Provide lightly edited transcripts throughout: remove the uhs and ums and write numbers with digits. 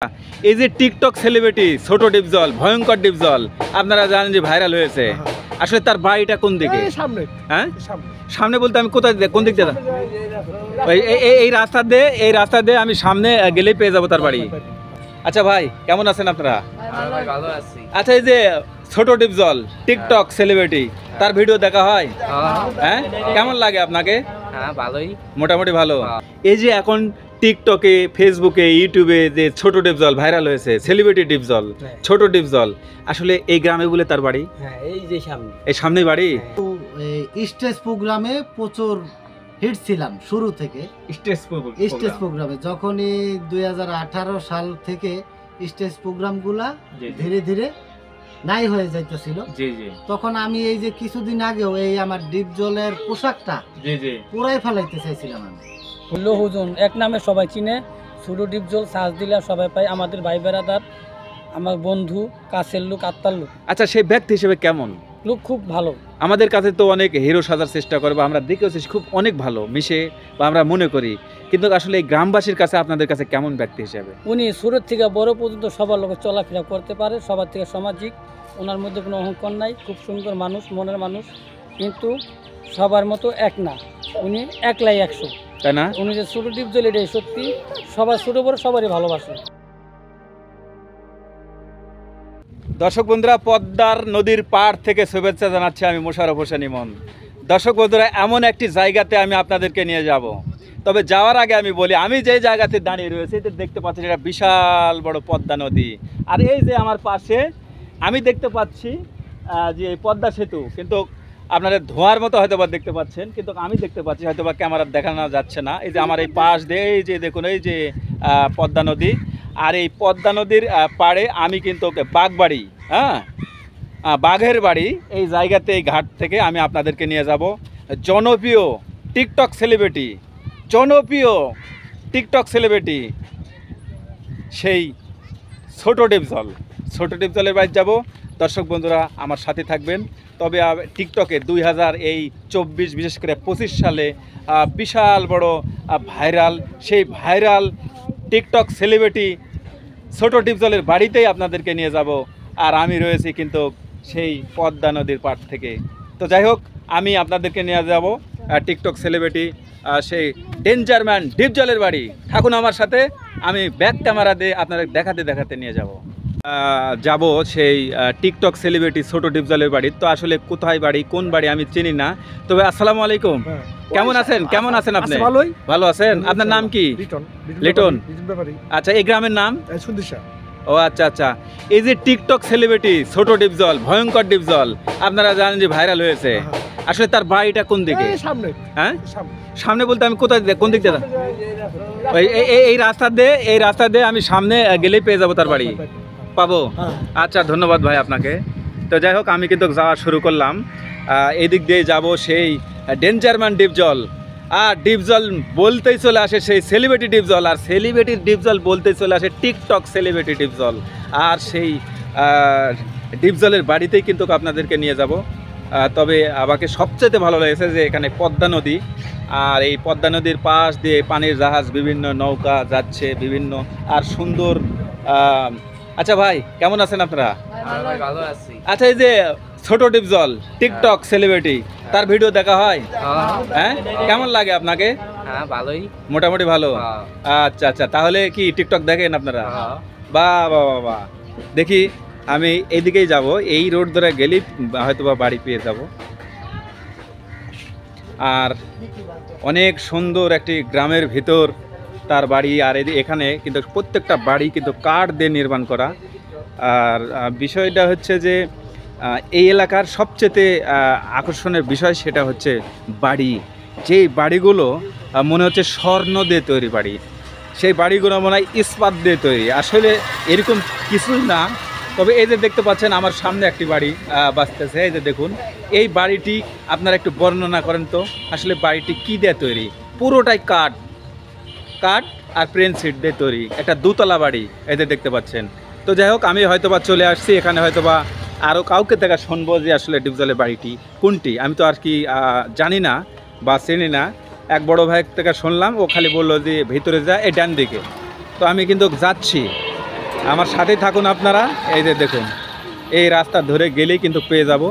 এই যে TikTok celebrity ছোট ডিপজল, ভয়ঙ্কর ডিপজল, আপনারা জানেন যে ভাইরাল হয়েছে। আসলে তার বাড়িটা কোন দিকে? সামনে। হ্যাঁ, সামনে বলতে আমি কোথায়, কোন দিক দিয়ে? এই রাস্তা দিয়ে আমি সামনে গেলেই পেয়ে যাবো তার বাড়ি। আচ্ছা ভাই, কেমন আছেন আপনারা? ভালো আছি। আচ্ছা, এই যে ছোট ডিপজল টিকটক সেলিব্রিটি, তার ভিডিও দেখা হয়? হ্যাঁ, কেমন লাগে আপনাকে? হ্যাঁ, ভালোই, মোটামুটি ভালো। এই যে এখন টিকটকে, ফেসবুকে, ইউটিউবে যে ছোট ডিপজল ভাইরাল হয়েছে, সেলিব্রিটি ডিপজল, ছোট ডিপজল, আসলে এই গ্রামে বলে তার বাড়ি? হ্যাঁ, এই যে সামনে, এই সামনেই বাড়ি। স্টেজ প্রোগ্রামে প্রচুর হিট ছিলাম শুরু থেকে। স্টেজ প্রোগ্রামে যখনই 2018 সাল থেকে স্টেজ প্রোগ্রামগুলা ধীরে ধীরে নাই হয়ে যাইতেছিল, তখন আমি এই যে কিছুদিন আগেও এই আমার ডিপজলের পোশাকটা পুরাই ফেলাইতে চাইছিলাম। আমি হুজুন এক নামে সবাই চিনে, ছোট ডিপজল সার্চ দিলে সবাই পায়, আমাদের ভাই বেড়াদার, আমার বন্ধু, কাছের লোক, আত্মার লোক। আচ্ছা, সেই ব্যক্তি হিসেবে কেমন? লোক খুব ভালো। আমাদের কাছে তো অনেক হিরো সাজার চেষ্টা করে, বা আমরা দেখেছি খুব অনেক ভালো মিশে, বা আমরা মনে করি, কিন্তু আসলে এই গ্রামবাসীর কাছে আপনাদের কাছে কেমন ব্যক্তি হিসেবে? উনি ছোট থেকে বড় পর্যন্ত সবার লোক চলাফেরা করতে পারে, সবার থেকে সামাজিক, ওনার মধ্যে কোনো অহংকার নাই, খুব সুন্দর মানুষ, মনের মানুষ, কিন্তু সবার মতো এক না, উনি একলাই 100, তাই না? উনি যে ছোট ডিপজল, এটাই সত্যি, সবার ছোট বড় সবারই ভালোবাসে। দর্শক বন্ধুরা, পদ্মার নদীর পাড় থেকে শুভেচ্ছা জানাচ্ছি আমি মোশাররফ হোসেন ইমন। দর্শক বন্ধুরা, এমন একটি জায়গাতে আমি আপনাদেরকে নিয়ে যাব। তবে যাওয়ার আগে আমি বলি, আমি যে জায়গাতে দাঁড়িয়ে রয়েছি, এটা দেখতে পাচ্ছি, এটা বিশাল বড় পদ্মা নদী। আর এই যে আমার পাশে আমি দেখতে পাচ্ছি যে পদ্মা সেতু, কিন্তু আপনারা ধোঁয়ার মতো হয়তো বা দেখতে পাচ্ছেন, কিন্তু আমি দেখতে পাচ্ছি হয়তো বা ক্যামেরার দেখানো যাচ্ছে না। এই যে আমার এই পাশ দিয়ে এই যে দেখুন, এই যে পদ্মা নদী, আর এই পদ্মা নদীর পাড়ে আমি কিন্তু বাঘবাড়ি, বাঘের বাড়ি, এই জায়গাতে, এই ঘাট থেকে আমি আপনাদেরকে নিয়ে যাব জনপ্রিয় টিকটক সেলিব্রিটি, সেই ছোট ডিপজলের বাড়ি যাব। দর্শক বন্ধুরা, আমার সাথে থাকবেন। তবে টিকটকে 2024, বিশেষ করে 25 সালে বিশাল বড় ভাইরাল, সেই ভাইরাল টিকটক সেলিব্রিটি ছোট ডিপজলের বাড়িতেই আপনাদেরকে নিয়ে যাব। আর আমি রয়েছি কিন্তু সেই পদ্মা নদীর পাড় থেকে। তো যাই হোক, আমি আপনাদেরকে নিয়ে যাব টিকটক সেলিব্রিটি সেই ডেঞ্জার ম্যান ডিপজলের বাড়ি। থাকুন আমার সাথে, আমি ব্যাক ক্যামেরা দিয়ে আপনাদের দেখাতে নিয়ে যাব সেই টিকটক সেলিব্রিটি ছোট ডিপজলের বাড়ি। তো আসলে কোথায় বাড়ি, কোন বাড়ি আমি চিনি না। তবে আসসালামু আলাইকুম, কেমন আছেন আপনি? ভালো আছেন? আপনার নাম কি? লিটন। আচ্ছা, এই গ্রামের নাম? ও আচ্ছা। এই যে টিকটক সেলিব্রিটি ছোট ডিপজল, ভয়ঙ্কর ডিপজল, আপনারা জানেন যে ভাইরাল হয়েছে। আসলে তার বাড়িটা কোন দিকে? হ্যাঁ, সামনে বলতে আমি কোথায়, কোন দিক দিয়ে? এই রাস্তা দিয়ে আমি সামনে গেলেই পেয়ে যাবো তার বাড়ি, পাবো? আচ্ছা, ধন্যবাদ ভাই আপনাকে। তো যাই হোক, আমি কিন্তু যাওয়া শুরু করলাম, এই দিক দিয়ে যাব সেই ডেঞ্জারম্যান ডিপজল। আর ডিপজল বলতেই চলে আসে সেই সেলিব্রিটি ডিপজল, আর সেলিব্রিটি ডিপজল বলতেই চলে আসে টিকটক সেলিব্রিটি ডিপজল। আর সেই ডিপজলের বাড়িতেই কিন্তু আপনাদেরকে নিয়ে যাব। তবে আমাকে সবচেয়ে ভালো লেগেছে যে এখানে পদ্মা নদী, আর এই পদ্মা নদীর পাশ দিয়ে পানির জাহাজ, বিভিন্ন নৌকা যাচ্ছে, বিভিন্ন আর সুন্দর। আচ্ছা ভাই, কেমন আছেন আপনারা? ভালো আছি। আচ্ছা, এই যে ছোট ডিপজল টিকটক সেলিব্রিটি, তার ভিডিও দেখা হয়? হ্যাঁ, কেমন লাগে আপনাকে? হ্যাঁ, ভালোই, মোটামুটি ভালো। আচ্ছা, তাহলে কি টিকটক দেখেন আপনারা? বাহ, দেখি আমি এইদিকেই যাব, এই রোড ধরে গেলেই হয়তো বা বাড়ি পেয়ে যাব। আর অনেক সুন্দর একটি গ্রামের ভিতর তার বাড়ি। আর এখানে কিন্তু প্রত্যেকটা বাড়ি কিন্তু কাঠ দিয়ে নির্মাণ করা। আর বিষয়টা হচ্ছে যে এই এলাকার সবচেয়ে আকর্ষণের বিষয় সেটা হচ্ছে বাড়ি। যেই বাড়িগুলো মনে হচ্ছে স্বর্ণ দিয়ে তৈরি বাড়ি, সেই বাড়িগুলো মনে হয় ইস্পাত দিয়ে তৈরি। আসলে এরকম কিছুই না। তবে এই যে দেখতে পাচ্ছেন আমার সামনে একটি বাড়ি বাঁচতেছে, এই যে দেখুন, এই বাড়িটি আপনারা একটু বর্ণনা করেন তো, আসলে বাড়িটি কি দিয়ে তৈরি? পুরোটাই কাঠ আর প্লেন সিট দিয়ে তৈরি, একটা দুতলা বাড়ি, এই যে দেখতে পাচ্ছেন। তো যাই হোক, আমি হয়তোবা চলে আসছি এখানে, হয়তোবা আরও কাউকে দেখা শুনবো যে আসলে ডিপজলের বাড়িটি কোনটি। আমি তো আর কি জানি না বা চিনি না। এক বড় ভাই থেকে শুনলাম, ও খালি বললো যে ভিতরে যা, এই ডান দিকে। তো আমি কিন্তু যাচ্ছি, আমার সাথেই থাকুন আপনারা। এই যে দেখুন, এই রাস্তা ধরে গেলেই কিন্তু পেয়ে যাব।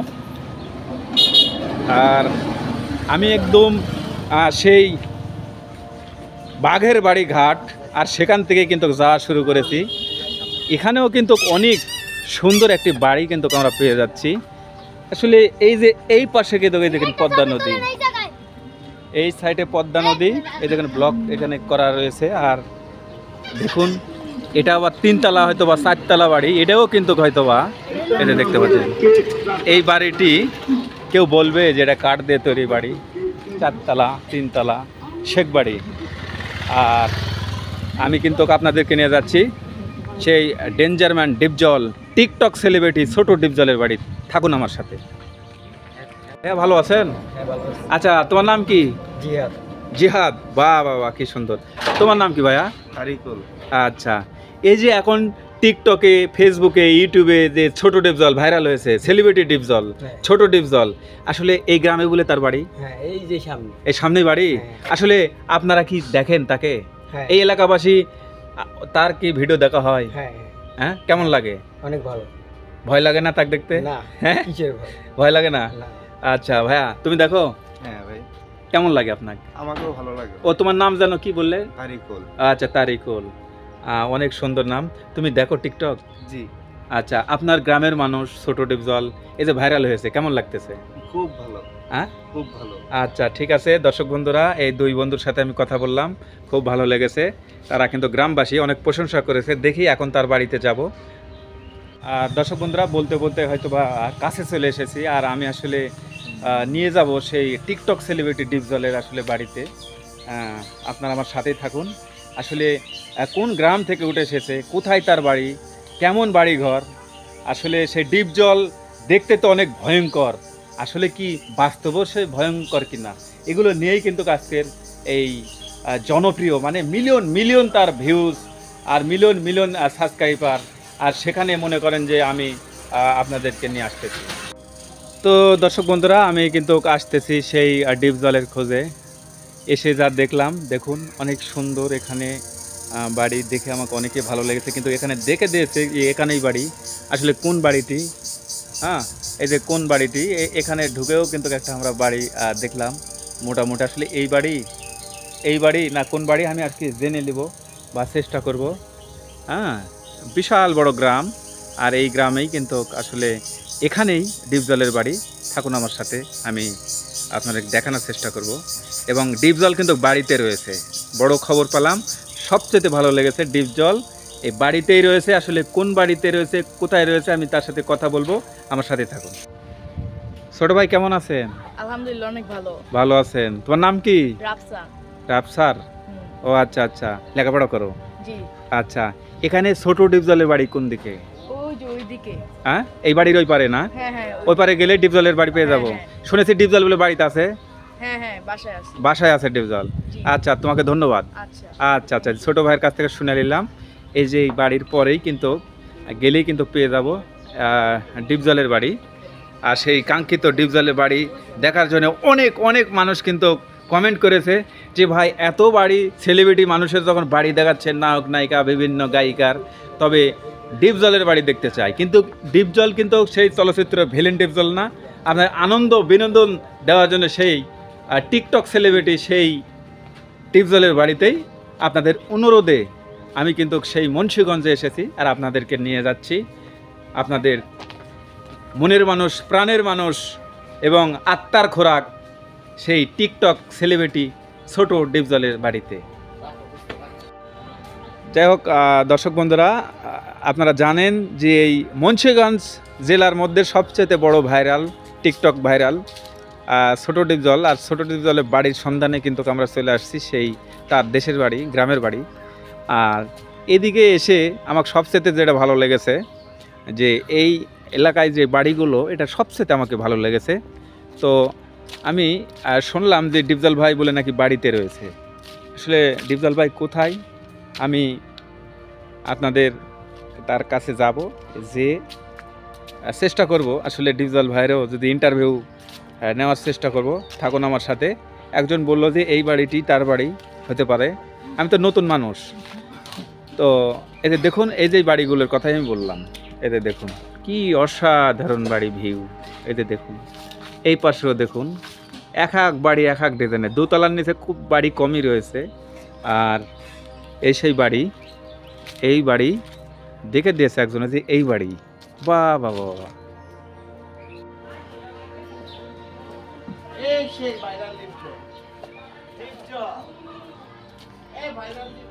আর আমি একদম সেই বাঘের বাড়ি ঘাট, আর সেখান থেকে কিন্তু যাওয়া শুরু করেছি। এখানেও কিন্তু অনেক সুন্দর একটি বাড়ি কিন্তু আমরা পেয়ে যাচ্ছি। আসলে এই যে এই পাশে কিন্তু এই দেখেন পদ্মা নদী, এই সাইডে পদ্মা নদী, এই দেখেন ব্লক এখানে করা রয়েছে। আর দেখুন এটা আবার 3 তলা হয়তো বা 4 তলা বাড়ি, এটাও কিন্তু হয়তো বা এটা দেখতে পাচ্ছেন। এই বাড়িটি কেউ বলবে যে এটা কাঠ দিয়ে তৈরি বাড়ি, 4 তলা 3 তলা শেখ বাড়ি। আর আমি কিন্তু আপনাদেরকে নিয়ে যাচ্ছি সেই ডেঞ্জারম্যান ডিপজল, টিকটক সেলিব্রিটি ছোট ডিপজলের বাড়ি। থাকুন আমার সাথে। হ্যাঁ, ভালো আছেন? আচ্ছা, তোমার নাম কি? জিহাদ। জিহাদ, বাহ বাহ বাহ, কি সুন্দর। তোমার নাম কি ভাইয়া? তারিকুল। আচ্ছা, এই যে এখন টিকটকে, ফেসবুকে, ইউটিউবে যে ছোট ডিপজল ভাইরাল হয়েছে, সেলিব্রিটি ডিপজল, ছোট ডিপজল, আসলে এই গ্রামে বলে তার বাড়ি? হ্যাঁ, এই যে সামনে। এই সামনেই বাড়ি? আসলে আপনারা কি দেখেন তাকে? হ্যাঁ। এই এলাকাবাসী তার কি ভিডিও দেখা হয়? হ্যাঁ, হ্যাঁ, কেমন লাগে? অনেক ভালো। ভয় লাগে না তাকে দেখতে? না। হ্যাঁ, কিসের ভয়? ভয় লাগে না? না। আচ্ছা ভাইয়া, তুমি দেখো? হ্যাঁ ভাই, কেমন লাগে আপনাকে? আমাকেও ভালো লাগে। ও, তোমার নাম জানো কি বললে? তারিকুল। আচ্ছা, তারিকুল, অনেক সুন্দর নাম। তুমি দেখো টিকটক? জি। আচ্ছা, আপনার গ্রামের মানুষ ছোট ডিপজল এই যে ভাইরাল হয়েছে, কেমন লাগতেছে? খুব ভালো। হ্যাঁ, খুব ভালো। আচ্ছা, ঠিক আছে। দর্শক বন্ধুরা, এই দুই বন্ধুর সাথে আমি কথা বললাম, খুব ভালো লেগেছে। তারা কিন্তু গ্রামবাসী অনেক প্রশংসা করেছে। দেখি এখন তার বাড়িতে যাব। আর দর্শক বন্ধুরা, বলতে বলতে হয়তো বা কাছে চলে এসেছি। আর আমি আসলে নিয়ে যাব সেই টিকটক সেলিব্রিটি ডিপজলের আসলে বাড়িতে। আপনারা আমার সাথেই থাকুন। আসলে কোন গ্রাম থেকে উঠে এসেছে, কোথায় তার বাড়ি, কেমন বাড়ি ঘর, আসলে সেই ডিপজল দেখতে তো অনেক ভয়ঙ্কর, আসলে কি বাস্তবও সে ভয়ঙ্কর কিনা, এগুলো নিয়েই কিন্তু আজকের এই জনপ্রিয়, মানে মিলিয়ন মিলিয়ন তার ভিউজ আর মিলিয়ন মিলিয়ন সাবস্ক্রাইবার। আর সেখানে মনে করেন যে আমি আপনাদেরকে নিয়ে আসতেছি। তো দর্শক বন্ধুরা, আমি কিন্তু আসতেছি সেই ডিপজলের খোঁজে। এসে যা দেখলাম, দেখুন অনেক সুন্দর এখানে বাড়ি, দেখে আমাকে অনেকে ভালো লেগেছে। কিন্তু এখানে দেখে দিয়েছে যে এখানেই বাড়ি, আসলে কোন বাড়িটি, হ্যাঁ এই যে কোন বাড়িটি, এখানে ঢুকেও কিন্তু একটা আমরা বাড়ি দেখলাম মোটামুটি। আসলে এই বাড়ি না কোন বাড়ি আমি আর কি জেনে নেব বা চেষ্টা করব। হ্যাঁ, বিশাল বড় গ্রাম, আর এই গ্রামেই কিন্তু আসলে এখানেই ডিপজলের বাড়ি। থাকুন আমার সাথে, আমি আপনাদের দেখানোর চেষ্টা করব। এবং ডিপজল কিন্তু বাড়িতে রয়েছে, বড় খবর পেলাম, সবচেয়ে ভালো লেগেছে। ডিপজল এই বাড়িতেই রয়েছে। আসলে কোন বাড়িতে রয়েছে, কোথায় রয়েছে, আমি তার সাথে কথা বলবো। আমার সাথে থাকুন। ছোট ভাই, কেমন আছেন? আলহামদুলিল্লাহ, অনেক ভালো। ভালো আছেন? তোমার নাম কি? রাফসা। রাফসার? ও আচ্ছা আচ্ছা, লেখাপড়া করো? জি। আচ্ছা, এখানে ছোট ডিপজলের বাড়ি কোন দিকে? ওই যে ওইদিকে। হ্যাঁ, এই বাড়ির ওই পারে না? হ্যাঁ হ্যাঁ। ওই পারে গেলে ডিপজলের বাড়ি পেয়ে যাবো। শুনেছি ডিপজল বলে বাড়িতে আছে? হ্যাঁ হ্যাঁ, বাসায় আছে। বাসায় আছে ডিপজল? জি। আচ্ছা, তোমাকে ধন্যবাদ। আচ্ছা আচ্ছা আচ্ছা, ছোট ভাইয়ের কাছ থেকে শুনে নিলাম। এই যে এই বাড়ির পরেই কিন্তু গেলেই কিন্তু পেয়ে যাব ডিপজলের বাড়ি। আর সেই কাঙ্ক্ষিত ডিপজলের বাড়ি দেখার জন্য অনেক অনেক মানুষ কিন্তু কমেন্ট করেছে যে ভাই, এত বাড়ি, সেলিব্রিটি মানুষের যখন বাড়ি দেখাচ্ছেন, নায়ক নায়িকা, বিভিন্ন গায়িকার, তবে ডিপজলের বাড়ি দেখতে চাই। কিন্তু ডিপজল কিন্তু সেই চলচ্চিত্র ভিলেন ডিপজল না, আপনার আনন্দ বিনোদন দেওয়ার জন্য সেই টিকটক সেলিব্রিটি সেই ডিপজলের বাড়িতেই আপনাদের অনুরোধে আমি কিন্তু সেই মুন্সিগঞ্জে এসেছি। আর আপনাদেরকে নিয়ে যাচ্ছি আপনাদের মনের মানুষ, প্রাণের মানুষ এবং আত্মার খোরাক সেই টিকটক সেলিব্রিটি ছোট ডিপজলের বাড়িতে। যাই হোক দর্শক বন্ধুরা, আপনারা জানেন যে এই মুন্সিগঞ্জ জেলার মধ্যে সবচেয়ে বড় ভাইরাল, টিকটক ভাইরাল ছোট ডিপজল। আর ছোট ডিপজলের বাড়ির সন্ধানে কিন্তু আমরা চলে আসছি সেই তার দেশের বাড়ি, গ্রামের বাড়ি। আর এদিকে এসে আমার সবচেয়ে যেটা ভালো লেগেছে যে এই এলাকায় যে বাড়িগুলো, এটা সবচেয়ে আমাকে ভালো লেগেছে। তো আমি শুনলাম যে ডিপজল ভাই বলে নাকি বাড়িতে রয়েছে। আসলে ডিপজল ভাই কোথায়, আমি আপনাদের তার কাছে যাব, যে চেষ্টা করব আসলে ডিপজল ভাইয়েরও যদি ইন্টারভিউ নেওয়ার চেষ্টা করব। থাকুন আমার সাথে। একজন বলল যে এই বাড়িটি তার বাড়ি হতে পারে। আমি তো নতুন মানুষ, তো এতে দেখুন, এই যে বাড়িগুলোর কথাই আমি বললাম, এতে দেখুন কি অসাধারণ বাড়ি ভিউ। এতে দেখুন, এই পাশেও দেখুন, এক এক বাড়ি এক এক ডিজাইনের, দোতলার নিচে খুব বাড়ি কমই রয়েছে। আর এই সেই বাড়ি, এই বাড়ি দেখে দিয়েছে একজনে যে এই বাড়ি, বাহ বাহ বাহ বাহ। এই সেই ভাইরাল লিফট, লিফট, এই ভাইরাল লিফট।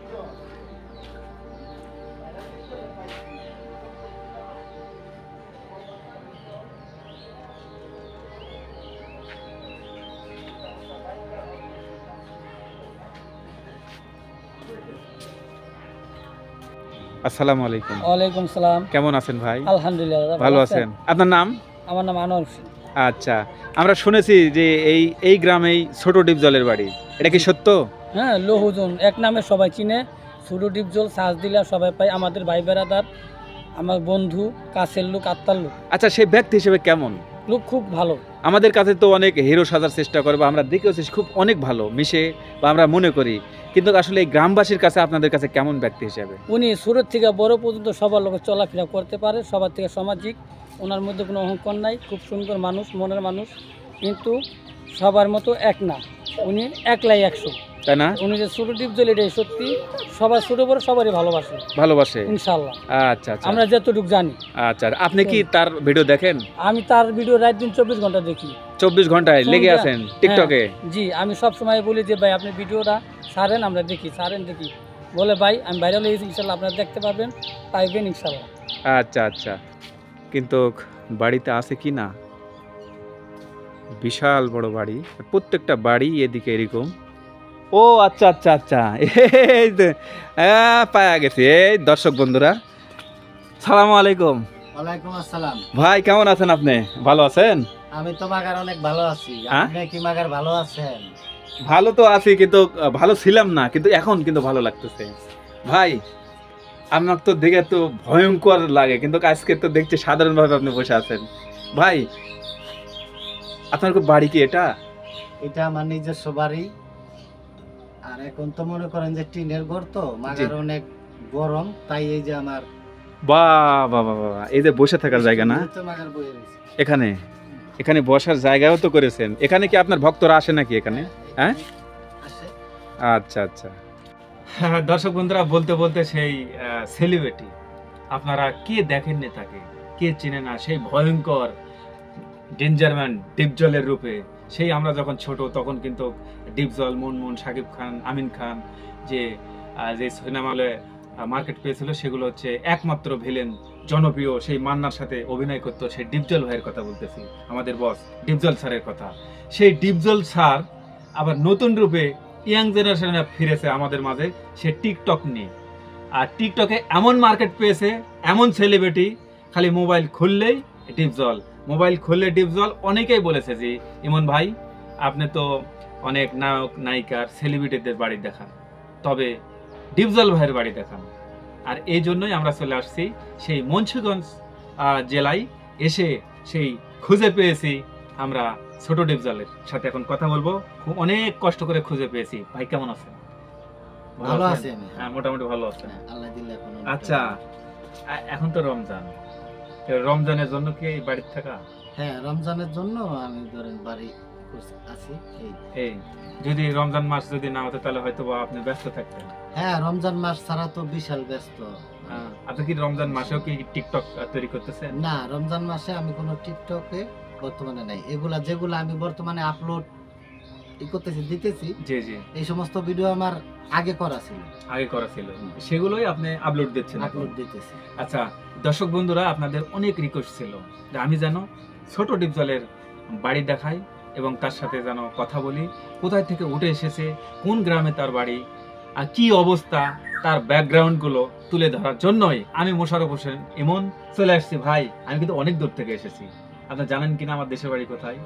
আসসালামু আলাইকুম। ওয়ালাইকুম সালাম। কেমন আছেন ভাই? আলহামদুলিল্লাহ দাদা, ভালো আছেন? আপনার নাম? আমার নাম আনোয়ার হোসেন। আচ্ছা, আমরা শুনেছি যে এই গ্রামেই ছোট ডিপজলের বাড়ি, এটা কি সত্য? হ্যাঁ, লৌহজন এক নামে সবাই চিনে। ছোট ডিপজল সাজ দিলে সবাই পায়, আমাদের ভাই বেড়াদার, আমার বন্ধু, কাছের লোক, আত্মার লোক। আচ্ছা, সেই ব্যক্তি হিসেবে কেমন? লোক খুব ভালো। আমাদের কাছে তো অনেক হিরো সাজার চেষ্টা করে, বা আমরা দেখেছি খুব অনেক ভালো মিশে, বা আমরা মনে করি, কিন্তু আসলে এই গ্রামবাসীর কাছে আপনাদের কাছে কেমন ব্যক্তি হিসেবে? উনি ছোট থেকে বড় পর্যন্ত সবার লোক চলাফেরা করতে পারে, সবার থেকে সামাজিক, ওনার মধ্যে কোনো অহংকার নাই, খুব সুন্দর মানুষ, মনের মানুষ, কিন্তু সবার মতো এক না, উনি একলাই 100, তাই না? উনি যে ছোট ডিপজল, এটাই সত্যি, সবার ছোট বড় সবারই ভালোবাসে ইনশাল্লাহ। আচ্ছা আচ্ছা, আমরা যতটুকু জানি। আচ্ছা, আপনি কি তার ভিডিও দেখেন? আমি তার ভিডিও রাত দিন 24 ঘন্টা দেখি। 24 ঘন্টায় লেগে আছেন টিকটকে? জি, আমি সব সময় বলি যে ভাই আপনি ভিডিওটা ছাড়েন, আমরা দেখি, ছাড়েন দেখি, বলে ভাই আমি ভাইরাল হয়েছি, ইনশাল্লাহ আপনারা দেখতে পাবেন, পাইবেন ইনশাল্লাহ। আচ্ছা আচ্ছা, কিন্তু বাড়িতে আছে কি না, বিশাল বড় বাড়ি, প্রত্যেকটা বাড়ি এদিকে এরকম। ও আচ্ছা আচ্ছা আচ্ছা, এই যে পাওয়া গেছে। এই দর্শক বন্ধুরা, সালামু আলাইকুম। ওয়ালাইকুম আসসালাম। ভাই কেমন আছেন আপনি? ভালো আছেন? আমি তো মাগার অনেক ভালো আছি, হ্যাঁ? আপনি কি মাগার ভালো আছেন? ভালো তো আছি, কিন্তু ভালো ছিলাম না, কিন্তু এখন কিন্তু ভালো লাগতেছে। ভাই আপনার তো দেখে তো ভয়ঙ্কর লাগে, কিন্তু আজকে তো দেখছি সাধারণভাবে আপনি বসে আছেন। ভাই আপনার বাড়ি কি এটা? এটা আমার নিজস্ব বাড়ি। আর এখন তো মনে করেন যে টিনের ঘর, তো মাগার অনেক গরম, তাই এই যে আমার বাহ বাহ বাহ বাহ, এই যে বসে থাকার জায়গা না তো মাগার বইয়ে রয়েছে। এখানে, এখানে বসার জায়গাও তো করেছেন। এখানে কি আপনার ভক্তরা আসে নাকি এখানে? হ্যাঁ, আসে। আচ্ছা আচ্ছা। দর্শক বন্ধুরা, বলতে বলতে সেই সেলিব্রিটি, আপনারা কে দেখেননি তাকে, কে চেনে না সেই ভয়ঙ্কর ডেঞ্জারম্যান ডিপজলের রূপে? সেই আমরা যখন ছোট তখন কিন্তু ডিপজল, মুনমুন, শাকিব খান, আমিন খান, যে যে সিনেমা হলে মার্কেট পেয়েছিল, সেগুলো হচ্ছে একমাত্র ভিলেন, জনপ্রিয় সেই মান্নার সাথে অভিনয় করতো সেই ডিপজল ভাইয়ের কথা বলতেছি, আমাদের বস ডিপজল স্যারের কথা। সেই ডিপজল স্যার আবার নতুন রূপে ইয়াং জেনারেশনে ফিরেছে আমাদের মাঝে, সে টিকটক নিয়ে। আর টিকটকে এমন মার্কেট পেয়েছে, এমন সেলিব্রিটি, খালি মোবাইল খুললেই ডিপজল, মোবাইল খুললে ডিপজল। অনেকেই বলেছে যে ইমন ভাই আপনি তো অনেক নায়ক নায়িকার সেলিব্রিটিদের বাড়ি দেখান, তবে ডিপজল ভাইয়ের বাড়ি দেখান। আর এই জন্যই আমরা চলে আসছি সেই মুন্সিগঞ্জ জেলায়, এসে সেই খুঁজে পেয়েছি আমরা ছোট ডিপজলের সাথে এখন কথা বলবো। অনেক কষ্ট করে খুঁজে পেয়েছি। ভাই কেমন আছেন? ভালো আছি আমি। হ্যাঁ, মোটামুটি ভালো আছেন। আল্লাহ দিলে এখন অনেক আচ্ছা, ভালো। এখন তো রমজান, রমজানের জন্য কি বাড়িতে থাকা? হ্যাঁ, রমজানের জন্য আমি ধরেন বাড়ি আছি। এই যদি রমজান মাস যদি না হতো তাহলে হয়তো বা আপনি ব্যস্ত থাকতেন। হ্যাঁ, রমজান মাস ছাড়া তো বিশাল ব্যস্ত। আপনি কি রমজান মাসেও কি টিকটক তৈরি করতেছেন? না, রমজান মাসে আমি কোনো টিকটকে বর্তমানে নাই। এগুলা যেগুলো আমি বর্তমানে আপলোড করতেছি, দিতেছি, জি জি, এই সমস্ত ভিডিও আমার আগে করা ছিল, আগে করা ছিল, সেগুলোই আপনি আপলোড দিচ্ছেন এখন? আপলোড দিতেছি। আচ্ছা, দর্শক বন্ধুরা, আপনাদের অনেক রিকোয়েস্ট ছিল যে আমি যেন ছোট ডিপজলের বাড়ি দেখাই এবং তার সাথে যেন কথা বলি, কোথায় থেকে উঠে এসেছে, কোন গ্রামে তার বাড়ি, আর কি অবস্থা, তার ব্যাকগ্রাউন্ডগুলো তুলে ধরার জন্যই আমি মোশাররফ হোসেন ইমন চলে আসছি। ভাই আমি কিন্তু অনেক দূর থেকে এসেছি, আপনারা জানেন কিনা আমার দেশের বাড়ি কোথায়?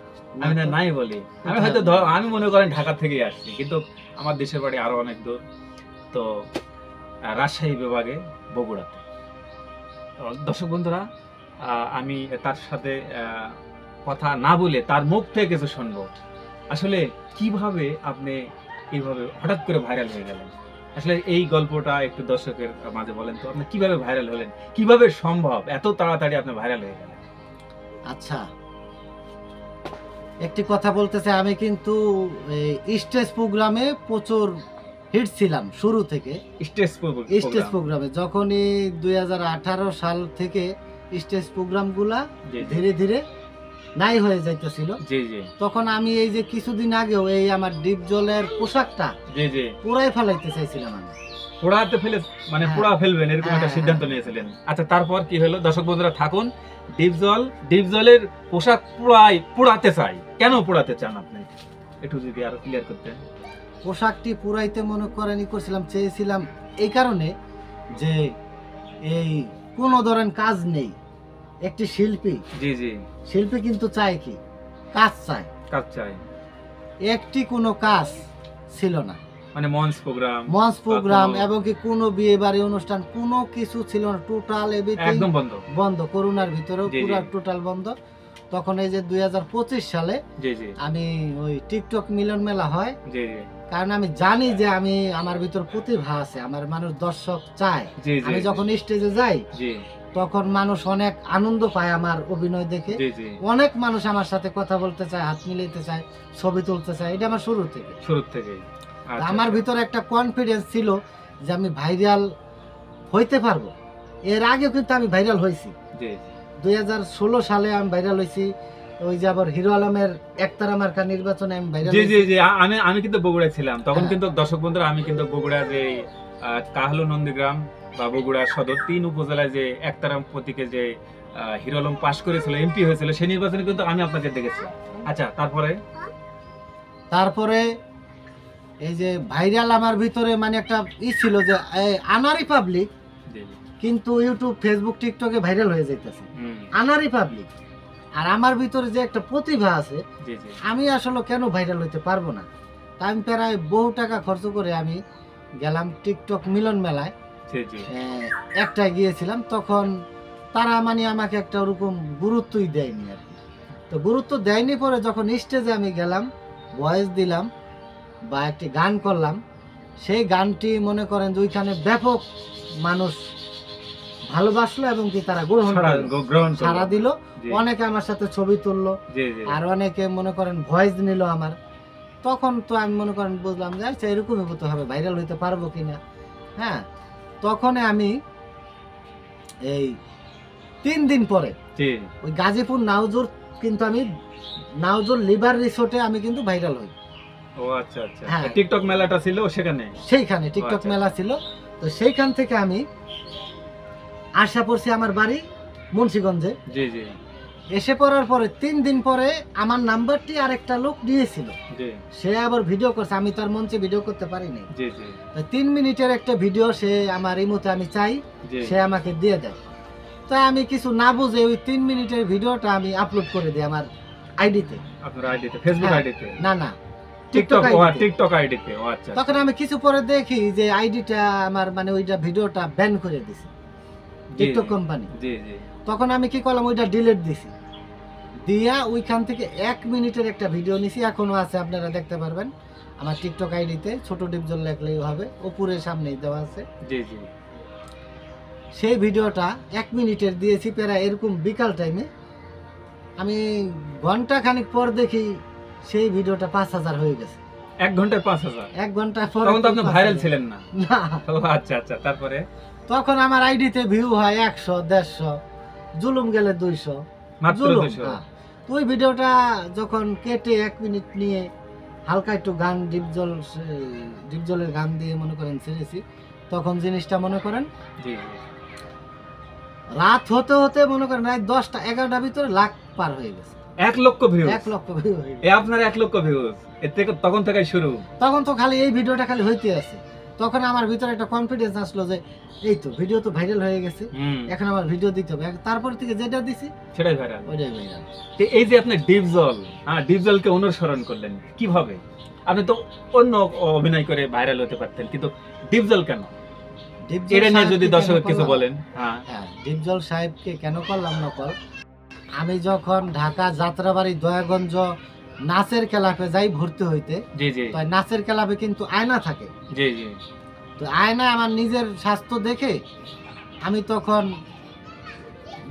আমি না নাই বলি, আমি হয়তো আমি মনে করেন ঢাকা থেকেই আসছি, কিন্তু আমার দেশের বাড়ি আরো অনেক দূর, তো রাজশাহী বিভাগে, বগুড়াতে। দর্শক বন্ধুরা, আমি তার সাথে কথা না বলে তার মুখ থেকে কিছু শুনবো, আসলে কিভাবে আপনি এইভাবে হঠাৎ করে ভাইরাল হয়ে গেলেন? আসলে এই গল্পটা একটু দর্শকের মাঝে বলেন তো, আপনি কিভাবে ভাইরাল হলেন, কিভাবে সম্ভব এত তাড়াতাড়ি আপনি ভাইরাল হয়ে গেলেন? আচ্ছা, একটি কথা বলতে চাই, আমি কিন্তু স্টেজ প্রোগ্রামে প্রচুর হিট ছিলাম শুরু থেকে। স্টেজ স্টেজ প্রোগ্রামে যখনই 2018 সাল থেকে স্টেজ প্রোগ্রামগুলা জি, জি। ধীরে ধীরে নাই হয়ে যাইতেছিল, জি জি তখন আমি এই যে কিছুদিন আগেও এই আমার ডিপ জলের পোশাকটা জি জি পুরাই ফেলাইতে চাইছিলাম আমি। পোড়াতে ফেলে মানে হ্যাঁ। পোড়া ফেলবেন এরকম একটা হ্যাঁ, সিদ্ধান্ত হ্যাঁ। নিয়েছিলেন। আচ্ছা, তারপর কি হলো? দর্শক বন্ধুরা থাকুন। ডিপ জলের পোশাক পোড়াতে চাই, কেন পোড়াতে চান আপনি একটু যদি আরো ক্লিয়ার করতেন। পোশাকটি পুরাইতে মনে করেন করছিলাম, চেয়েছিলাম এই কারণে যে এই কোনো ধরেন কাজ নেই, একটি শিল্পী জি জি শিল্পী কিন্তু চায় কি কাজ চায়, কাজ চাই, একটি কোনো কাজ ছিল না, মানে মঞ্চ প্রোগ্রাম মঞ্চ প্রোগ্রাম কোনো- এবং কি কোনো বিয়ে বাড়ি অনুষ্ঠান কোনো কিছু ছিল না, টোটাল এভরিথিং একদম বন্ধ। বন্ধ, করোনার ভিতরেও জি, জি। পুরো টোটাল বন্ধ। তখন এই যে 2025 সালে জি জি আমি ওই টিকটক মিলন মেলা হয়, জি কারণ আমি জানি যে আমার ভিতর প্রতিভা আছে, আমার মানুষ দর্শক চায়। জি জি আমি যখন স্টেজে যাই জি তখন মানুষ অনেক আনন্দ পায় আমার অভিনয় দেখে, জি জি অনেক মানুষ আমার সাথে কথা বলতে চায়, হাত মিলাইতে চায়, ছবি তুলতে চায়। এটা আমার শুরু থেকে। শুরু থেকে তা আমার ভিতরে একটা কনফিডেন্স ছিল যে আমি ভাইরাল হইতে পারবো। এর আগেও কিন্তু আমি ভাইরাল হয়েছি, জি 2016 সালে আমি ভাইরাল হয়েছি। ওই যে আবার হিরো আলমের একতারা মার্কা নির্বাচনে আমি ভাইরাল জি জি জি আমি কিন্তু বগুড়ায় ছিলাম তখন। হ্যাঁ। কিন্তু দর্শক বন্ধুরা, আমি কিন্তু বগুড়া যে কাহলু নন্দীগ্রাম বা বগুড়া সদর 3 উপজেলায় যে একতারাম প্রতীকে যে হিরো আলম পাশ করেছিল, এমপি হয়েছিল, সেই নির্বাচনে কিন্তু আমি আপনাকে দেখেছিলাম। আচ্ছা, তারপরে এই যে ভাইরাল আমার ভিতরে মানে একটা ছিল যে আনারি পাবলিক জি কিন্তু ইউটিউব ফেসবুক টিকটকে ভাইরাল হয়ে যাইতেছে, হুম, আনারি পাবলিক। আর আমার ভিতরে যে একটা প্রতিভা আছে, জি জি আমি আসলে কেন ভাইরাল হইতে পারবো না। তা আমি প্রায় বহু টাকা খরচ করে আমি গেলাম টিকটক মিলন মেলায়, জি জি একটাই গিয়েছিলাম। তখন তারা মানে আমাকে একটা ওরকম গুরুত্বই দেয়নি আর কি। তো গুরুত্ব দেয়নি, পরে যখন স্টেজে আমি গেলাম, ভয়েস দিলাম বা একটি গান করলাম, সেই গানটি মনে করেন যে ওইখানে ব্যাপক মানুষ ভালোবাসলো এবং কি তারা গ্রহণ গ্রহণ সারা দিল। জি অনেকে আমার সাথে ছবি তুললো, জি জি আর অনেকে মনে করেন ভয়েস নিল আমার। তখন তো আমি মনে করেন বুঝলাম যে আচ্ছা এরকমই হতে হবে, ভাইরাল হইতে পারবো কিনা। হ্যাঁ, তখন আমি এই 3 দিন পরে জি ওই গাজীপুর নাউজুর কিন্তু আমি নাউজুর লিভার রিসোর্টে আমি কিন্তু ভাইরাল হই। ও আচ্ছা আচ্ছা, হ্যাঁ। টিকটক মেলাটা ছিল সেখানে। সেইখানে টিকটক আচ্ছা। মেলা ছিল। তো সেইখান থেকে আমি আশা পড়ছি আমার বাড়ি মুন্সিগঞ্জে। জি জি এসে পড়ার পরে 3 দিন পরে আমার নাম্বারটি আরেকটা লোক দিয়েছিল, জি সে আবার ভিডিও করছে, আমি তার মঞ্চে ভিডিও করতে পারিনি। জি জি 3 মিনিটের একটা ভিডিও সে আমার ইমোতে আমি চাই, জি সে আমাকে দিয়ে দেয়। তাই আমি কিছু না বুঝে ওই 3 মিনিটের ভিডিওটা আমি আপলোড করে দিই আমার আইডিতে। আপনার আইডিতে, ফেসবুক হ্যাঁ। আইডিতে, না না, টিকটক, টিকটক ও আইডিতে। টিকটক আইডিতে। ও আচ্ছা তখন আমি কিছু পরে দেখি যে আইডিটা আমার মানে ওইটা ভিডিওটা ব্যান করে দিছে টিকটক কোম্পানি। জি জি তখন আমি কি করলাম, ওইটা ডিলিট দিছি, দিয়া ওইখান থেকে 1 মিনিটের একটা ভিডিও নিছি, এখনো আছে, আপনারা দেখতে পারবেন আমার টিকটক আইডিতে, ছোট ডিপজল লেখলেই হবে, উপরের সামনেই দেওয়া আছে। জি জি সেই ভিডিওটা 1 মিনিটের দিয়েছি প্রায় এরকম বিকাল টাইমে। আমি ঘন্টা খানিক পর দেখি সেই ভিডিওটা 5000 হয়ে গেছে। 1 ঘন্টায় 5000। 1 ঘন্টা পর তখন তো আপনি ভাইরাল ছিলেন না। না, ও আচ্ছা আচ্ছা, তারপরে তখন আমার আইডিতে ভিউ হয় 100, 150, জুলুম গেলে 200, মাত্র জুলুম। 200। হ্যাঁ। তো ওই ভিডিওটা যখন কেটে 1 মিনিট নিয়ে হালকা একটু গান ডিপজলের গান দিয়ে মনে করেন ছেড়েছি, তখন জিনিসটা মনে করেন জি রাত হতে হতে মনে করেন রাত 10টা 11টার ভিতরে লাখ পার হয়ে গেছে। 1 লক্ষ ভিউ। 1 লক্ষ ভিউ হয়ে গেছে। এ আপনার 1 লক্ষ ভিউজ, এর থেকে তখন থেকে শুরু। তখন তো খালি এই ভিডিওটা খালি হইতে আছে। তখন আমার ভিতরে একটা কনফিডেন্স আসলো যে এই তো ভিডিও তো ভাইরাল হয়ে গেছে, হুম, এখন আমার ভিডিও দিতে হবে। তারপর থেকে যেটা দিছি সেটাই ভাইরাল। ওইটাই ভাইরাল। এই যে আপনি ডিপজল, হ্যাঁ, ডিপজলকে অনুসরণ করলেন কিভাবে? আপনি তো অন্য অভিনয় করে ভাইরাল হতে পারতেন, কিন্তু ডিপজল কেন? ডিপজল এটা নিয়ে যদি সাহেবকে দর্শক কেন কিছু করলাম? বলেন। হ্যাঁ হ্যাঁ, ডিপজল সাহেবকে কেন করলাম নকল? আমি যখন ঢাকা যাত্রাবাড়ি দয়াগঞ্জ নাচের ক্লাবে যাই ভর্তি হইতে, জি জি তো নাচের ক্লাবে কিন্তু আয়না থাকে। জি জি তো আয়নায় আমার নিজের স্বাস্থ্য দেখে আমি তখন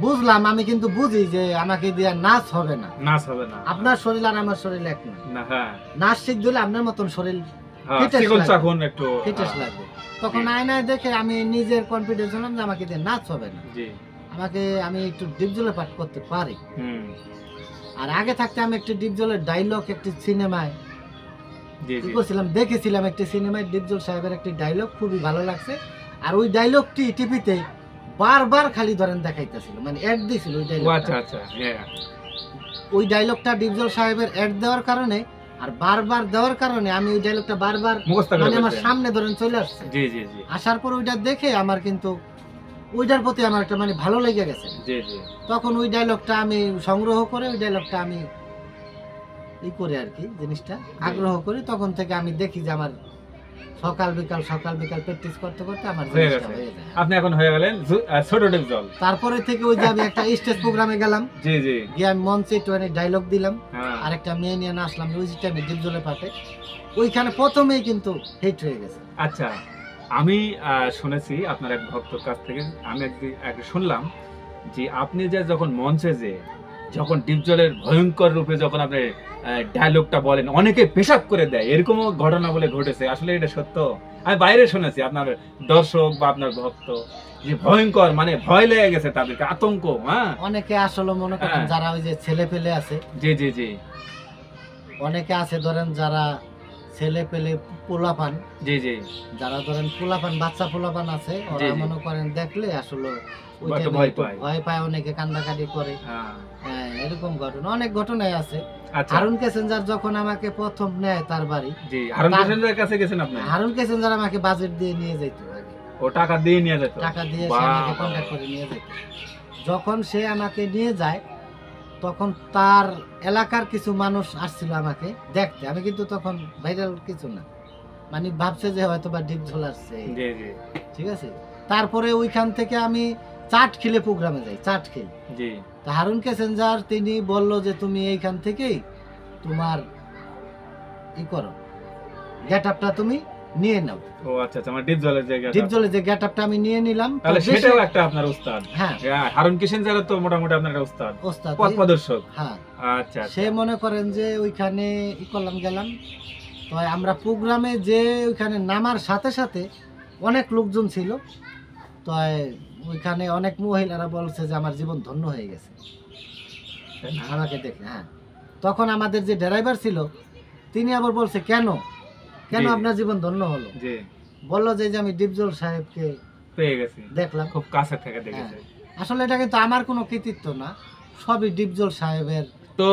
বুঝলাম, আমি কিন্তু বুঝি যে আমাকে দিয়ে নাচ হবে না। নাচ হবে না, আপনার শরীর আর আমার শরীর এক না। না, হ্যাঁ নাচ শিখতে হলে আপনার মতন শরীর হ্যাঁ, ফিটনেস চিকন লাগবে। চাকন একটু ফিটনেস লাগবে। তখন আয়নায় দেখে আমি নিজের কনফিডেন্স হলাম যে আমাকে দিয়ে নাচ হবে না, জি, আমি একটু ডিপ জলে পাঠ করতে পারি। হুম, আর আগে থাকতে আমি একটি ডিপ জলের ডায়লগ একটি সিনেমায় জি, জি, করছিলাম, দেখেছিলাম একটি সিনেমায় ডিপজল সাহেবের একটি ডায়লগ, খুবই ভালো লাগছে। আর ওই ডায়লগটি টিভিতে বারবার খালি ধরেন দেখাইতেছিল, মানে অ্যাড দিছিল ওই ও ডায়লগ। আচ্ছা আচ্ছা, হ্যাঁ, ওই ডায়লগটা ডিপজল সাহেবের অ্যাড দেওয়ার কারণে আর বারবার দেওয়ার কারণে আমি ওই ডায়লগটা বারবার মুখস্থ করে মানে আমার ফেলছেন। সামনে ধরেন চলে আসছে। জি, জি, জি, আসার পর ওইটা দেখে আমার কিন্তু ওইটার প্রতি আমার একটা মানে ভালো লেগে গেছে। জি, জি, তখন ওই ডায়লগটা আমি সংগ্রহ করে ওই ডায়লগটা আমি ই করে আর কি জিনিসটা আগ্রহ করি। তখন থেকে আমি দেখি যে আমার সকাল বিকাল প্র্যাকটিস করতে করতে আমার হয়ে জিনিসটা গেছে। হয়ে যায়। আপনি এখন হয়ে গেলেন ছোট ডিপজল। তারপরে থেকে ওই যে আমি একটা স্টেজ প্রোগ্রামে গেলাম, জি, জি, গিয়ে আমি মঞ্চে একটু ডায়লগ দিলাম, হ্যাঁ, আর একটা মেয়ে নিয়ে নাচলাম ওই টাইমে ডিপজলে পাঠে। ওইখানে প্রথমেই কিন্তু হিট হয়ে গেছে। আচ্ছা, আমি শুনেছি আপনার এক ভক্তর কাছ থেকে, আমি একদিন শুনলাম যে আপনি যে যখন মঞ্চে যখন ডিপজলের ভয়ঙ্কর রূপে যখন আপনি ডায়লগটা বলেন, অনেকে পেশাব করে দেয়, এরকমও ঘটনা বলে ঘটেছে। আসলে এটা সত্য? আমি বাইরে শুনেছি আপনার দর্শক বা আপনার ভক্ত যে ভয়ঙ্কর, মানে ভয় লেগে গেছে তাদেরকে, আতঙ্ক। হ্যাঁ, অনেকে আসলে মনে করেন হ্যাঁ। যারা ওই যে ছেলে পেলে আছে, জি, জি, জি, অনেকে আছে ধরেন যারা ছেলে পেলে পোলাপান, জি, জি, যারা ধরেন পোলাপান বাচ্চা পোলাপান আছে, ওরা জি, জি। মনে করেন দেখলে আসলে ওই একটু time এ ভয় একটু পায়। ভয় পায়, অনেকে কান্দাকাটি করে। হ্যাঁ, হ্যাঁ, এরকম ঘটনা অনেক ঘটনাই আছে। আচ্ছা, হারুন ক্যাসেঞ্জার যখন আমাকে প্রথম নেয় তার বাড়ি, জি, হারুন তার- হোসেনের কাছে গেছেন আপনি? হারুন ক্যাসেঞ্জার আমাকে বাজেট দিয়ে নিয়ে যেত আগে, ও টাকা দিয়ে নিয়ে যেত? টাকা দিয়ে সে বাহ, আমাকে বাহ। কন্ট্যাক্ট করে নিয়ে যেত। যখন সে আমাকে নিয়ে যায় তখন তার এলাকার কিছু মানুষ আসছিল আমাকে দেখতে, আমি কিন্তু তখন ভাইরাল কিছু না, মানে ভাবছে যে হয়তো বা ডিপ ঝোল আসছে, জি, জি, ঠিক আছে। তারপরে ওইখান থেকে আমি চাটখিলে প্রোগ্রামে যাই, চাটখিল। জি, তা হারুন ক্যাসেঞ্জার তিনি বলল যে তুমি এইখান থেকেই তোমার ই করো, গেট আপটা তুমি নিয়ে নাও। ও আচ্ছা আচ্ছা, আমার ডিপজলের জায়গা। ডিপ জলে যে গেট আপটা আমি নিয়ে নিলাম, তো তাহলে বেশি- সেটাও একটা আপনার উস্তাদ। হ্যাঁ, হারুন কিশোর তো মোটামুটি আপনার একটা উস্তাদ, ওস্তাদ। পথ প্রদর্শক। হ্যাঁ, আচ্ছা, সে মনে করেন যে ওইখানে ই করলাম, গেলাম। তো আমরা প্রোগ্রামে যে ওইখানে নামার সাথে সাথে অনেক লোকজন ছিল, তো ওইখানে অনেক মহিলারা বলছে যে আমার জীবন ধন্য হয়ে গেছে আমাকে দেখে। হ্যাঁ, তখন আমাদের যে ড্রাইভার ছিল তিনি আবার বলছে কেন কেন জি। আপনার জীবন ধন্য হলো? জি, বললো যে আমি ডিপজল সাহেবকে পেয়ে গেছি, দেখলাম। খুব কাছে থেকে দেখেছে। আসলে এটা কিন্তু আমার কোনো কৃতিত্ব না, সবই ডিপজল সাহেবের তো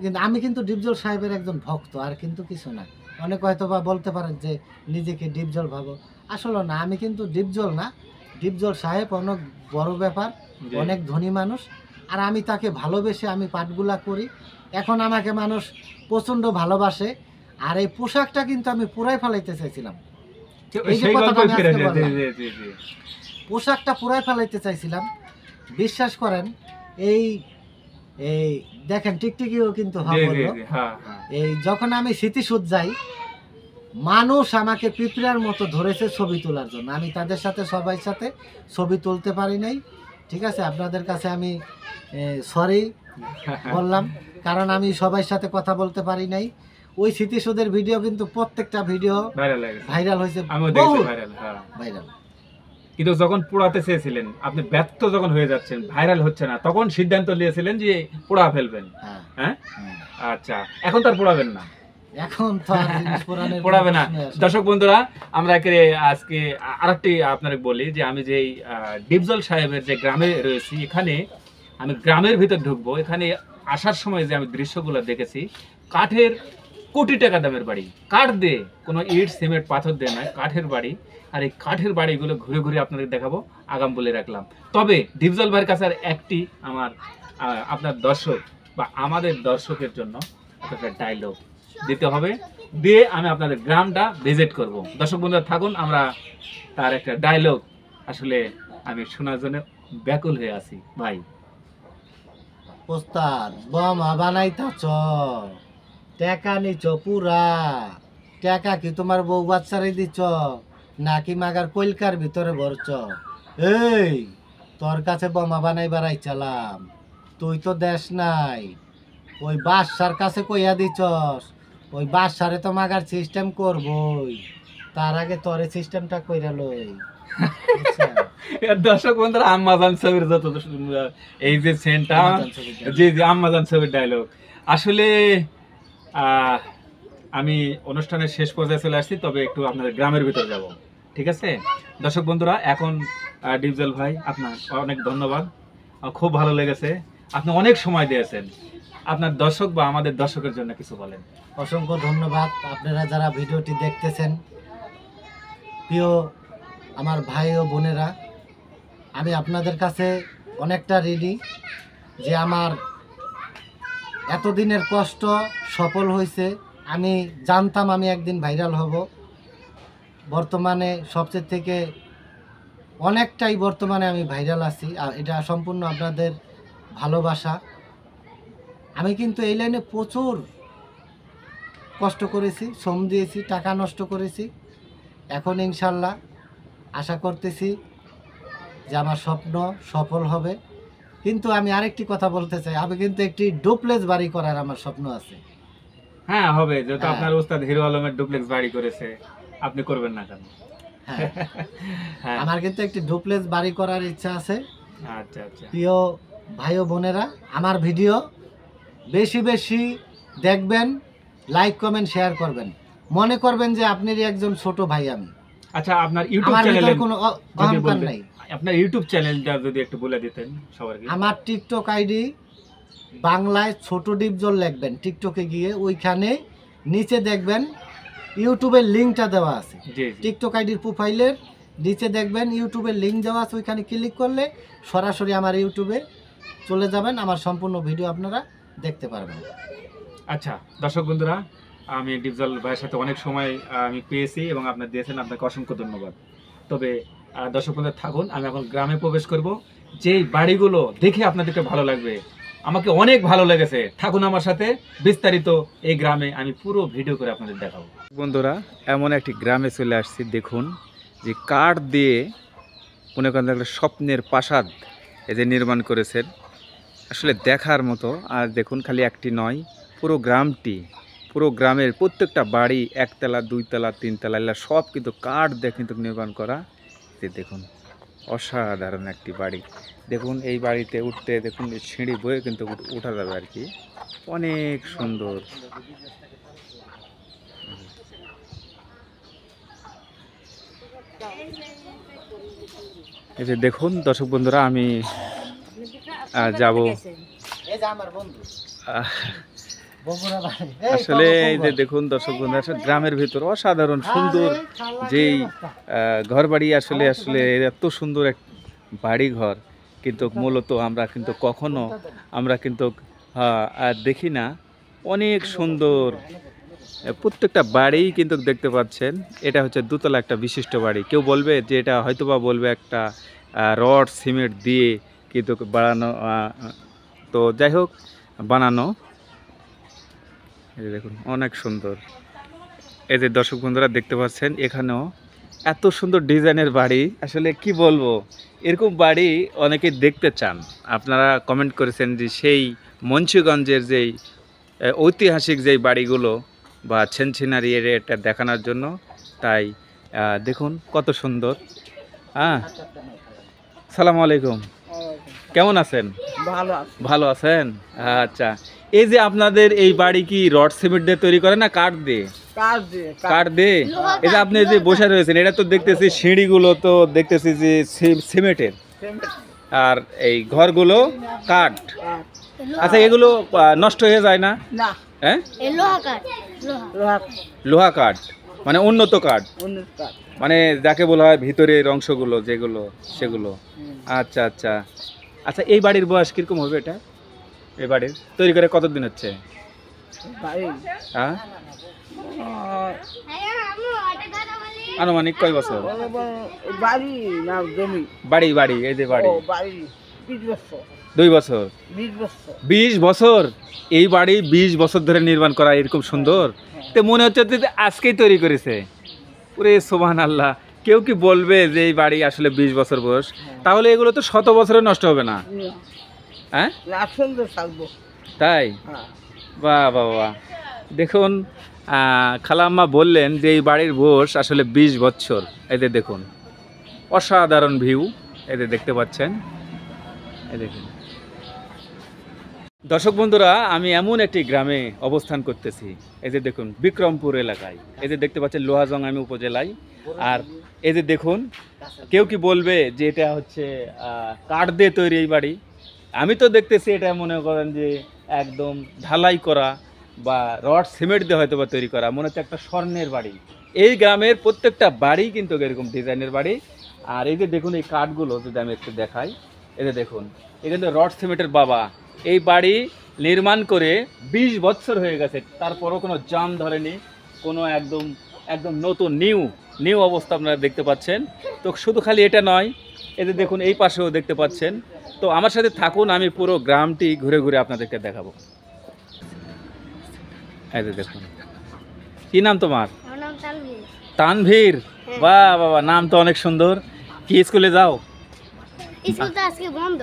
কিন্তু আমি কিন্তু ডিপজল সাহেবের একজন ভক্ত, আর কিন্তু কিছু না। অনেক হয়তো বা বলতে পারেন যে নিজেকে ডিপজল ভাবো, আসলে না, আমি কিন্তু ডিপজল না, ডিপজল সাহেব অনেক বড় ব্যাপার, জি, অনেক ধনী মানুষ, আর আমি তাকে ভালোবেসে আমি পাঠগুলা করি। এখন আমাকে মানুষ প্রচন্ড ভালোবাসে, আর এই পোশাকটা কিন্তু আমি পুরাই ফেলাইতে চাইছিলাম, এই যে সেই কথাটা গল্পই আমি ফিরে আজকে যায়। জি, বললাম। জি, জি, জি, পোশাকটা পুরাই ফেলাইতে চাইছিলাম। বিশ্বাস করেন, এই এই দেখেন টিকটিকিও কিন্তু জি, হওয়া জি, বললো। জি, হ্যাঁ, হ্যাঁ, এই যখন আমি স্মৃতিসুদ যাই, মানুষ আমাকে পিঁপড়ার মতো ধরেছে ছবি তোলার জন্য, আমি তাদের সাথে সবাই সাথে ছবি তুলতে পারি নাই। ঠিক আছে, আপনাদের কাছে আমি সরি বললাম, কারণ আমি সবার সাথে কথা বলতে পারি নাই। ওই স্মৃতিসুদের ভিডিও কিন্তু প্রত্যেকটা ভিডিও ভাইরাল হয়ে গেছে। ভাইরাল হয়েছে, আমিও দেখছি বহুত ভাইরাল। হ্যাঁ, ভাইরাল। কিন্তু যখন পোড়াতে চেয়েছিলেন, আপনি ব্যর্থ যখন হয়ে যাচ্ছেন, ভাইরাল হচ্ছে না, তখন সিদ্ধান্ত নিয়েছিলেন যে পোড়া ফেলবেন। হ্যাঁ, হ্যাঁ, হ্যাঁ। আচ্ছা, এখন তার পোড়াবেন না? এখন তো আর জিনিস পুরানের পড়াবে না। প্রশ্নই আসে না। দর্শক বন্ধুরা, আমরা আজকে আরেকটি আপনাকে বলি যে আমি যেই ডিপজল সাহেবের যে গ্রামে রয়েছি, এখানে আমি গ্রামের ভিতর ঢুকবো। এখানে আসার সময় যে আমি দৃশ্যগুলো দেখেছি, কাঠের কোটি টাকা দামের বাড়ি, কাঠ দিয়ে, কোনো ইট সিমেন্ট পাথর দিয়ে নয়, কাঠের বাড়ি। আর এই কাঠের বাড়িগুলো ঘুরে ঘুরে আপনাদের দেখাবো, আগাম বলে রাখলাম। তবে ডিপজল ভাইয়ের কাছে আর একটি আমার আপনার দর্শক বা আমাদের দর্শকের জন্য একটা ডায়লগ দিতে হবে, দিয়ে আমি আপনাদের গ্রামটা ভিজিট করব। দর্শক বন্ধুরা থাকুন, আমরা তার একটা ডায়লগ আসলে আমি শোনার জন্য ব্যাকুল হয়ে আছি ভাই। ওস্তাদ বোমা বানাইতাছ, টাকা নিছ পুরা, টাকা কি তোমার বউ বাচ্চারে দিছ? নাকি মাগার কইলকার ভিতরে ভরছ? এই তোর কাছে বোমা বানাই বাড়াই চালাম, তুই তো দেশ নাই, ওই বাদশার কাছে কইয়া দিছস, ওই বাদশারে তো মাগার সিস্টেম করবই, তার আগে তোরে সিস্টেমটা কইরা লই। দর্শক বন্ধুরা, আম্মাজান ছবির যত এই যে সেন্টটা, জি জি আম্মাজান ছবির ডায়লগ, আসলে আমি অনুষ্ঠানের শেষ পর্যায়ে চলে আসছি, তবে একটু আপনাদের গ্রামের ভিতরে যাব, ঠিক আছে? দর্শক বন্ধুরা, এখন ডিপজল ভাই আপনার অনেক ধন্যবাদ, খুব ভালো লেগেছে, আপনি অনেক সময় দিয়েছেন, আপনার দর্শক বা আমাদের দর্শকের জন্য কিছু বলেন। অসংখ্য ধন্যবাদ আপনারা যারা ভিডিওটি দেখতেছেন, প্রিয় আমার ভাই ও বোনেরা, আমি আপনাদের কাছে অনেকটা ঋণী যে আমার এতদিনের কষ্ট সফল হয়েছে। আমি জানতাম আমি একদিন ভাইরাল হব, বর্তমানে সবচেয়ে থেকে অনেকটাই বর্তমানে আমি ভাইরাল আছি, আর এটা সম্পূর্ণ আপনাদের ভালোবাসা। আমি কিন্তু এই লাইনে প্রচুর কষ্ট করেছি, শ্রম দিয়েছি, টাকা নষ্ট করেছি। এখন ইনশাল্লাহ আশা করতেছি যে আমার স্বপ্ন সফল হবে। কিন্তু আমি আরেকটি কথা বলতে চাই, আমি কিন্তু একটি ডুপ্লেক্স বাড়ি করার আমার স্বপ্ন আছে। হ্যাঁ হবে, যেহেতু হ্যাঁ। আপনার ওস্তাদ হিরো আলমের ডুপ্লেক্স বাড়ি করেছে, আপনি করবেন না কেন? হ্যাঁ, হ্যাঁ, আমার কিন্তু একটি ডুপ্লেক্স বাড়ি করার ইচ্ছা আছে। আচ্ছা আচ্ছা, প্রিয় ভাই ও বোনেরা, আমার ভিডিও বেশি বেশি দেখবেন, লাইক কমেন্ট শেয়ার করবেন, মনে করবেন যে আপনারই একজন ছোট ভাই আমি। আচ্ছা আপনার ইউটিউব আমার চ্যানেলে ভিতরে কোনো অহংকার নাই। আপনার ইউটিউব চ্যানেলটা যদি একটু বলে দিতেন সবাইকে। আমার টিকটক আইডি বাংলায় ছোট ডিপজল লিখবেন, টিকটকে গিয়ে ওইখানে নিচে দেখবেন ইউটিউবের লিঙ্কটা দেওয়া আছে। জি জি, টিকটক আইডির প্রোফাইলের নিচে দেখবেন ইউটিউবের লিঙ্ক দেওয়া আছে, ওইখানে ক্লিক করলে সরাসরি আমার ইউটিউবে চলে যাবেন, আমার সম্পূর্ণ ভিডিও আপনারা দেখতে পারবেন। আচ্ছা দর্শক বন্ধুরা, আমি ডিপজল ভাইয়ের সাথে অনেক সময় আমি পেয়েছি এবং আপনার দিয়েছেন, আপনাকে অসংখ্য ধন্যবাদ। তবে দর্শক বন্ধুরা থাকুন, আমি এখন গ্রামে প্রবেশ করব, যেই বাড়িগুলো দেখে আপনাদেরকে ভালো লাগবে, আমাকে অনেক ভালো লেগেছে, থাকুন আমার সাথে, বিস্তারিত এই গ্রামে আমি পুরো ভিডিও করে আপনাদের দেখাবো। বন্ধুরা, এমন একটি গ্রামে চলে আসছি, দেখুন যে কাঠ দিয়ে মনে করেন একটা স্বপ্নের প্রাসাদ এই যে নির্মাণ করেছেন, আসলে দেখার মতো। আর দেখুন, খালি একটি নয়, পুরো গ্রামটি, পুরো গ্রামের প্রত্যেকটা বাড়ি, একতলা দুইতলা তিনতলা এগুলো সব কিন্তু কাঠ দিয়ে কিন্তু নির্মাণ করা। যে দেখুন, অসাধারণ একটি বাড়ি। দেখুন এই বাড়িতে উঠতে দেখুন এই সিঁড়ি বয়ে কিন্তু উঠা যাবে আর কি, অনেক সুন্দর। এই যে দেখুন দর্শক বন্ধুরা, আমি যাব এই যে আমার বন্ধু বগুড়া বাড়ি। আসলে এই যে দেখুন দর্শক বন্ধু, আসলে গ্রামের ভিতর অসাধারণ সুন্দর যেই ঘর বাড়ি, আসলে আসলে এত সুন্দর এক বাড়ি ঘর কিন্তু মূলত আমরা কিন্তু কখনো আমরা কিন্তু দেখি না। অনেক সুন্দর প্রত্যেকটা বাড়ি কিন্তু দেখতে পাচ্ছেন, এটা হচ্ছে দোতলা একটা বিশিষ্ট বাড়ি। কেউ বলবে যে এটা হয়তোবা বলবে একটা রড সিমেন্ট দিয়ে কিন্তু বানানো, তো যাই হোক বানানো। এই দেখুন অনেক সুন্দর। এই যে দর্শক বন্ধুরা দেখতে পাচ্ছেন, এখানেও এত সুন্দর ডিজাইনের বাড়ি, আসলে কি বলবো, এরকম বাড়ি অনেকে দেখতে চান। আপনারা কমেন্ট করেছেন যে সেই মুন্সিগঞ্জের যেই ঐতিহাসিক যেই বাড়িগুলো বা ছেনছিনারি এটা দেখানোর জন্য, তাই দেখুন কত সুন্দর। হ্যাঁ, সালামু আলাইকুম, কেমন আছেন? ভালো আছেন? আচ্ছা, এই যে আপনাদের এই বাড়ি কি রড সিমেন্ট দিয়ে তৈরি করে না কাঠ দিয়ে? কাঠ দিয়ে। এই যে আপনি যে বসে রয়েছেন, এটা তো দেখতেছি সিঁড়িগুলো তো দেখতেছি যে সিমেন্টের, আর এই ঘরগুলো কাঠ। আচ্ছা, এগুলো নষ্ট হয়ে যায় না? হ্যাঁ, লোহা কাঠ, মানে উন্নত কাঠ, মানে যাকে বলা হয় ভিতরের অংশগুলো যেগুলো সেগুলো। আচ্ছা আচ্ছা আচ্ছা, এই বাড়ির বয়স কিরকম হবে? এটা এই বাড়ির তৈরি করে কতদিন হচ্ছে? হ্যাঁ, আনুমানিক কয় বছর? বাড়ি বাড়ি এই যে বাড়ি 2 বছর, 20 বছর। এই বাড়ি 20 বছর ধরে নির্মাণ করা, এরকম সুন্দর। তো মনে হচ্ছে যে আজকেই তৈরি করেছে। ওরে সুবহানাল্লাহ, কেউ কি বলবে যে এই বাড়ি আসলে 20 বছর বয়স, তাহলে এগুলো তো 100 বছরে নষ্ট হবে না, হ্যাঁ? তাই? বাহ বাহ বাহ। দেখুন খালাম্মা বললেন যে এই বাড়ির বয়স আসলে 20 বছর। এদের দেখুন অসাধারণ ভিউ, এদের দেখতে পাচ্ছেন, এই দেখুন। দর্শক বন্ধুরা, আমি এমন একটি গ্রামে অবস্থান করতেছি, এই যে দেখুন বিক্রমপুর এলাকায়, এই যে দেখতে পাচ্ছেন লোহাজং উপজেলায়। আর এই যে দেখুন, কেউ কি বলবে যে এটা হচ্ছে কাঠ দিয়ে তৈরি এই বাড়ি? আমি তো দেখতেছি এটা মনে করেন যে একদম ঢালাই করা বা রড সিমেন্ট দিয়ে হয়তো বা তৈরি করা, মনে হচ্ছে একটা স্বর্ণের বাড়ি। এই গ্রামের প্রত্যেকটা বাড়ি কিন্তু এরকম ডিজাইনের বাড়ি। আর এই যে দেখুন এই কাঠগুলো যদি আমি একটু দেখাই, এই যে দেখুন এই কিন্তু রড সিমেন্টের বাবা। এই বাড়ি নির্মাণ করে 20 বছর হয়ে গেছে, তারপরও কোনো জাম ধরেনি, কোনো একদম নতুন নিউ অবস্থা আপনারা দেখতে পাচ্ছেন। তো শুধু খালি এটা নয়, এই যে দেখুন এই পাশেও দেখতে পাচ্ছেন। তো আমার সাথে থাকুন, আমি পুরো গ্রামটি ঘুরে ঘুরে আপনাদেরকে দেখাবো। এই যে দেখুন, কি নাম তোমার? তানভীর। বাহ বাবা, নাম তো অনেক সুন্দর। কি স্কুলে যাও? স্কুল তো আজকে বন্ধ।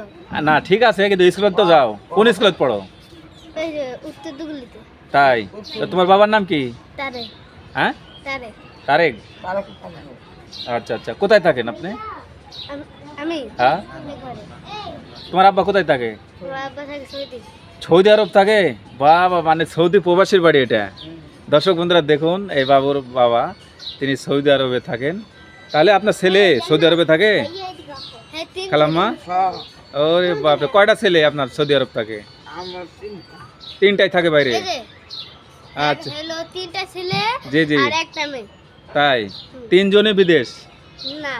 না ঠিক আছে, কিন্তু স্কুলে তো যাও। কোন স্কুলে পড়ো? এই যে উত্তর দুগুলিতে। তাই? তো তোমার বাবার নাম কি? তারে হ্যাঁ, তারে তারেক। আচ্ছা আচ্ছা, কোথায় থাকেন আপনি? আমি হ্যাঁ, আমি ঘরে। তোমার আব্বা কোথায় থাকে? আমার আব্বা থাকে সৌদি। সৌদি আরব থাকে? বাবা, মানে সৌদি প্রবাসীর বাড়ি এটা। দর্শক বন্ধুরা দেখুন, এই বাবুর বাবা তিনি সৌদি আরবে থাকেন। তাহলে আপনার ছেলে সৌদি আরবে থাকে? হ্যাঁ, খালাম্মা, ওরে বাপরে, কয়টা ছেলে আপনার সৌদি আরব থাকে? তিনটাই থাকে বাইরে। এই যে আচ্ছা, হলো তিনটা ছেলে জি জি। আর একটা মেয়ে। তাই? তিনজনে বিদেশ? না,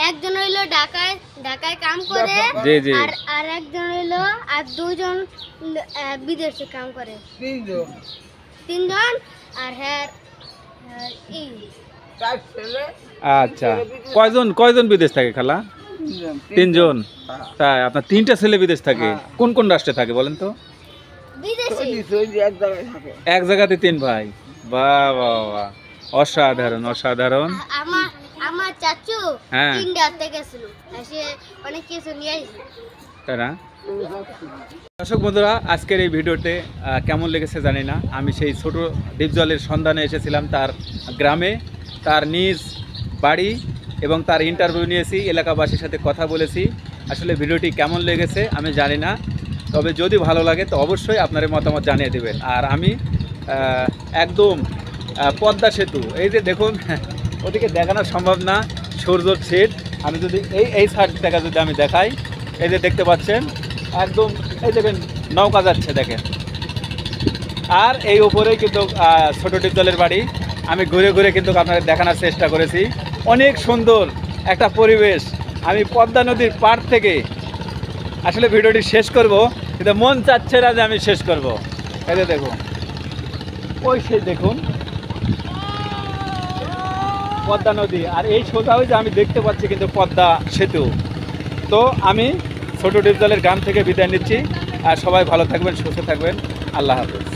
একজন হইলো ঢাকায় কাম করে, জি জি। আর একজন হইলো আর দুজন বিদেশে কাম করে। তিনজন আর হ্যাঁ এই আচ্ছা, কয়জন বিদেশ থাকে খালা? তিনজন। তাই? আপনার তিনটা ছেলে বিদেশ থাকে? কোন কোন রাষ্ট্রে থাকে বলেন তো? বিদেশে। এক জায়গাতে তিন ভাই? বাহ বাহ বাহ, অসাধারণ অসাধারণ। আমার চাচু হ্যাঁ। ইন্ডিয়াতে গেছিল, সে অনেক কিছু নিয়ে আসছে। তাই না? দর্শক বন্ধুরা, আজকের এই ভিডিওতে কেমন লেগেছে জানি না। আমি সেই ছোট ডিপজলের সন্ধানে এসেছিলাম তার গ্রামে, তার নিজ বাড়ি, এবং তার ইন্টারভিউ নিয়েছি, এলাকাবাসীর সাথে কথা বলেছি। আসলে ভিডিওটি কেমন লেগেছে আমি জানি না, তবে যদি ভালো লাগে তো অবশ্যই আপনার মতামত জানিয়ে দেবেন। আর আমি একদম পদ্মা সেতু, এই যে দেখুন, ওদিকে দেখানো সম্ভব না, সূর্যর ছেদ। আমি যদি এই সাইড থেকে যদি আমি দেখাই, এই যে দেখতে পাচ্ছেন একদম, এই দেখেন নৌকা যাচ্ছে দেখেন। আর এই উপরেই কিন্তু ছোট ডিপজলের বাড়ি। আমি ঘুরে ঘুরে কিন্তু আপনাদের দেখানোর চেষ্টা করেছি। অনেক সুন্দর একটা পরিবেশ। আমি পদ্মা নদীর পাড় থেকে আসলে ভিডিওটি শেষ করব, কিন্তু মন চাচ্ছে না যে আমি শেষ করব। এই যে দেখুন, ওই সেই দেখুন পদ্মা নদী, আর এই সোজা যে আমি দেখতে পাচ্ছি কিন্তু পদ্মা সেতু। তো আমি ছোট ডিপজলের গ্রাম থেকে বিদায় নিচ্ছি। আর সবাই ভালো থাকবেন, সুস্থ থাকবেন। আল্লাহ হাফেজ।